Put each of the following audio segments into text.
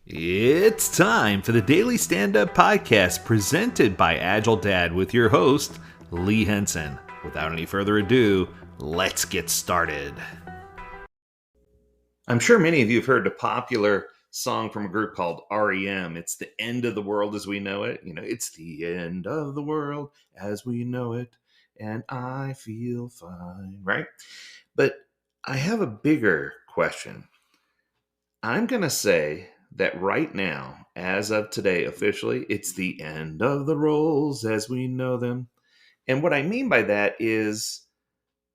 It's time for the Daily Stand Up Podcast presented by AgileDad with your host, Lee Henson. Without any further ado, let's get started. I'm sure many of you have heard the popular song from a group called REM. It's the end of the world as we know it. It's the end of the world as we know it, and I feel fine, right? But I have a bigger question. I'm going to say that right now, as of today, officially, it's the end of the roles as we know them. And what I mean by that is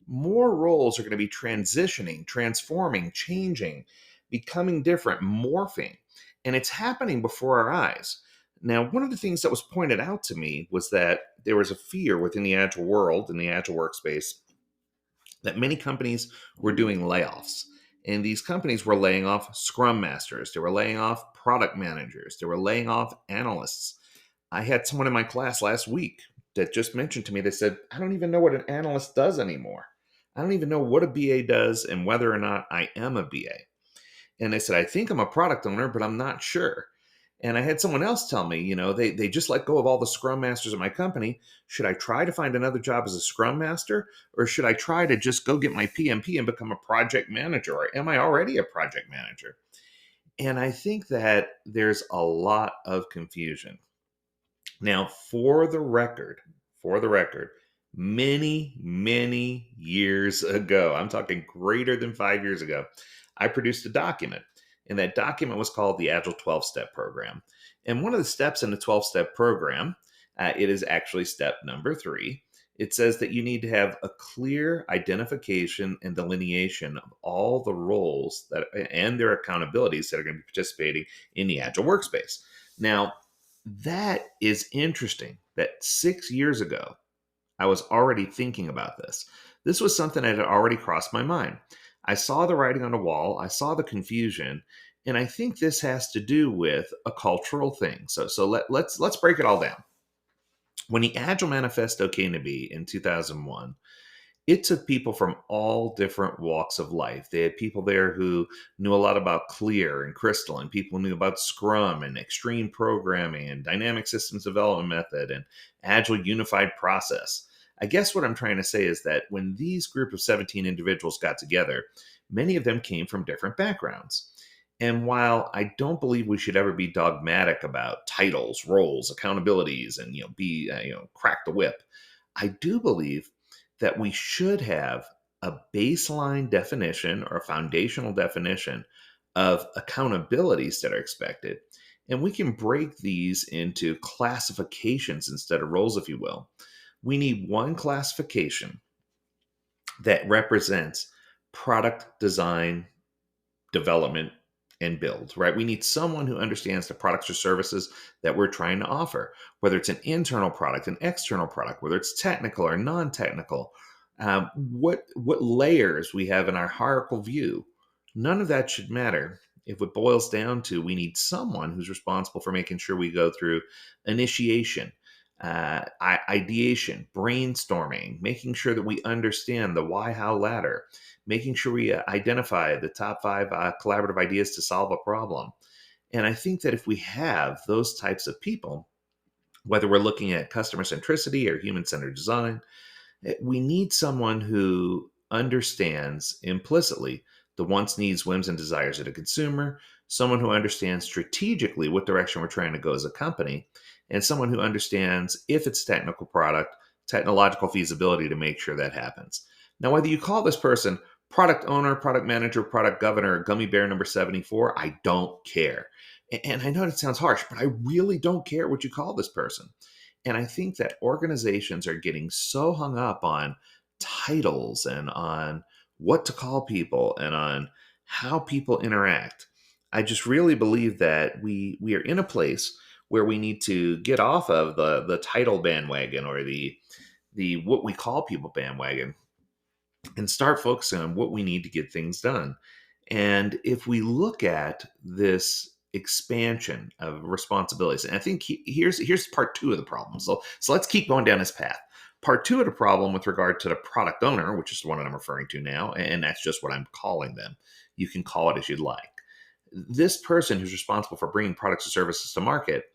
more roles are going to be transitioning, transforming, changing, becoming different, morphing. And it's happening before our eyes. Now, one of the things that was pointed out to me was that there was a fear within the Agile world, in the Agile workspace, that many companies were doing layoffs. And these companies were laying off scrum masters, they were laying off product managers, they were laying off analysts. I had someone in my class last week that just mentioned to me, they said, I don't even know what an analyst does anymore. I don't even know what a BA does and whether or not I am a BA. And they said, I think I'm a product owner, but I'm not sure. And I had someone else tell me, they just let go of all the scrum masters at my company. Should I try to find another job as a scrum master? Or should I try to just go get my PMP and become a project manager? Or am I already a project manager? And I think that there's a lot of confusion. Now, for the record, many, many years ago, I'm talking greater than 5 years ago, I produced a document. And that document was called the Agile 12-Step Program. And one of the steps in the 12-Step Program, it is actually step number 3. It says that you need to have a clear identification and delineation of all the roles that and their accountabilities that are going to be participating in the Agile workspace. Now, that is interesting that 6 years ago, I was already thinking about this. This was something that had already crossed my mind. I saw the writing on the wall, I saw the confusion, and I think this has to do with a cultural thing. So let's break it all down. When the Agile Manifesto came to be in 2001, it took people from all different walks of life. They had people there who knew a lot about Clear and Crystal, and people knew about Scrum and extreme programming and dynamic systems development method and Agile unified process. I guess what I'm trying to say is that when these group of 17 individuals got together, many of them came from different backgrounds. And while I don't believe we should ever be dogmatic about titles, roles, accountabilities, and be crack the whip, I do believe that we should have a baseline definition or a foundational definition of accountabilities that are expected. And we can break these into classifications instead of roles, if you will. We need one classification that represents product design, development, and build, right? We need someone who understands the products or services that we're trying to offer, whether it's an internal product, an external product, whether it's technical or non-technical, what layers we have in our hierarchical view. None of that should matter if it boils down to we need someone who's responsible for making sure we go through initiation, ideation, brainstorming, making sure that we understand the why, how ladder, making sure we identify the top 5 collaborative ideas to solve a problem. And I think that if we have those types of people, whether we're looking at customer centricity or human centered design, we need someone who understands implicitly the wants, needs, whims, and desires of the consumer, someone who understands strategically what direction we're trying to go as a company, and someone who understands, if it's technical product, technological feasibility to make sure that happens. Now, whether you call this person product owner, product manager, product governor, gummy bear number 74, I don't care. And I know it sounds harsh, but I really don't care what you call this person. And I think that organizations are getting so hung up on titles and on what to call people and on how people interact. I just really believe that we are in a place where we need to get off of the title bandwagon or the what we call people bandwagon and start focusing on what we need to get things done. And if we look at this expansion of responsibilities, and I think here's part 2 of the problem. So let's keep going down this path. Part 2 of the problem with regard to the product owner, which is the one that I'm referring to now, and that's just what I'm calling them. You can call it as you'd like. this person who's responsible for bringing products or services to market,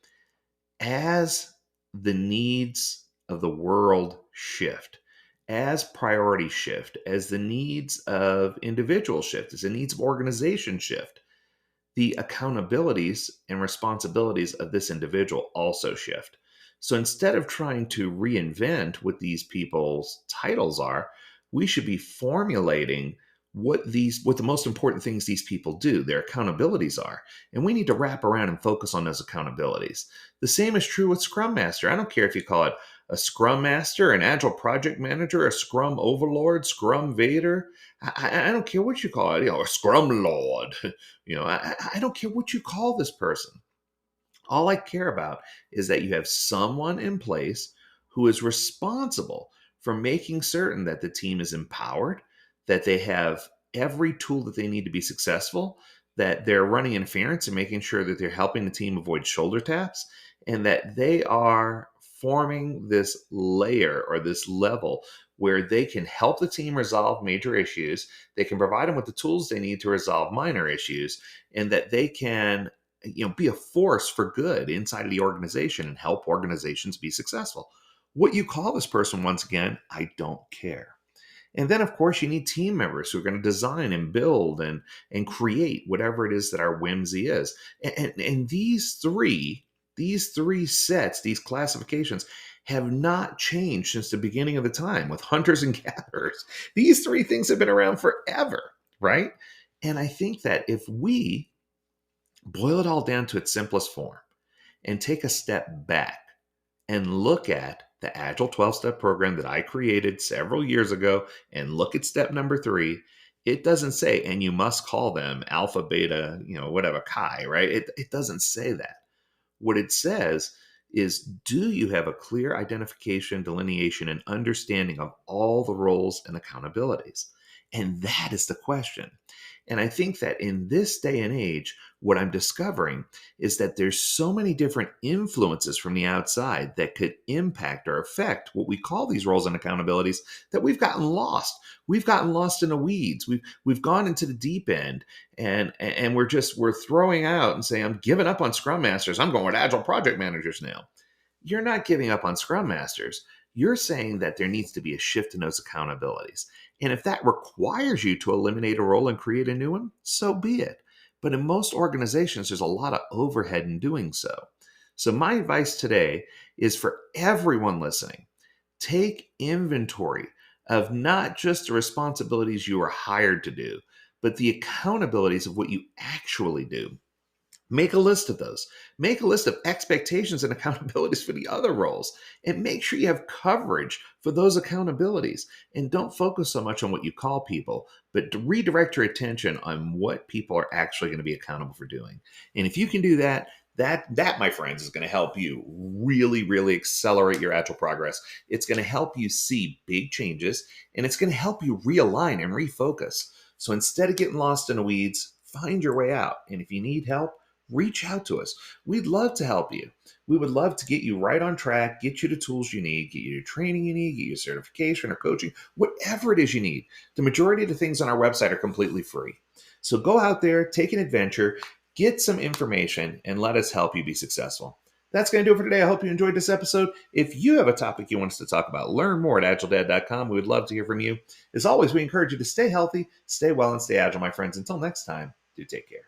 as the needs of the world shift, as priorities shift, as the needs of individuals shift, as the needs of organizations shift, the accountabilities and responsibilities of this individual also shift. So instead of trying to reinvent what these people's titles are, we should be formulating what the most important things these people do, their accountabilities are. And we need to wrap around and focus on those accountabilities. The same is true with Scrum Master. I don't care if you call it a Scrum Master, an Agile Project Manager, a Scrum Overlord, Scrum Vader. I don't care what you call it, a Scrum Lord. I don't care what you call this person. All I care about is that you have someone in place who is responsible for making certain that the team is empowered, that they have every tool that they need to be successful, that they're running interference and making sure that they're helping the team avoid shoulder taps, and that they are forming this layer or this level where they can help the team resolve major issues, they can provide them with the tools they need to resolve minor issues, and that they can be a force for good inside of the organization and help organizations be successful. What you call this person, once again, I don't care. And then, of course, you need team members who are going to design and build and create whatever it is that our whimsy is. And these three sets, these classifications, have not changed since the beginning of the time with hunters and gatherers. These three things have been around forever, right? And I think that if we boil it all down to its simplest form and take a step back and look at the Agile 12-step program that I created several years ago and look at step number 3, it doesn't say, and you must call them alpha, beta, whatever, chi, right? It doesn't say that. What it says is, do you have a clear identification, delineation, and understanding of all the roles and accountabilities? And that is the question. And I think that in this day and age, what I'm discovering is that there's so many different influences from the outside that could impact or affect what we call these roles and accountabilities that we've gotten lost. We've gotten lost in the weeds. We've gone into the deep end, and we're throwing out and saying, I'm giving up on Scrum Masters. I'm going with Agile Project Managers now. You're not giving up on Scrum Masters. You're saying that there needs to be a shift in those accountabilities. And if that requires you to eliminate a role and create a new one, so be it. But in most organizations, there's a lot of overhead in doing so. So my advice today is for everyone listening, take inventory of not just the responsibilities you are hired to do, but the accountabilities of what you actually do. Make a list of those. Make a list of expectations and accountabilities for the other roles, and make sure you have coverage for those accountabilities. And don't focus so much on what you call people, but to redirect your attention on what people are actually going to be accountable for doing. And if you can do that, that, my friends, is going to help you really, really accelerate your Agile progress. It's going to help you see big changes, and it's going to help you realign and refocus. So instead of getting lost in the weeds, find your way out. And if you need help, reach out to us. We'd love to help you. We would love to get you right on track, get you the tools you need, get you the training you need, get you certification or coaching, whatever it is you need. The majority of the things on our website are completely free. So go out there, take an adventure, get some information, and let us help you be successful. That's going to do it for today. I hope you enjoyed this episode. If you have a topic you want us to talk about, learn more at AgileDad.com. We would love to hear from you. As always, we encourage you to stay healthy, stay well, and stay agile, my friends. Until next time, do take care.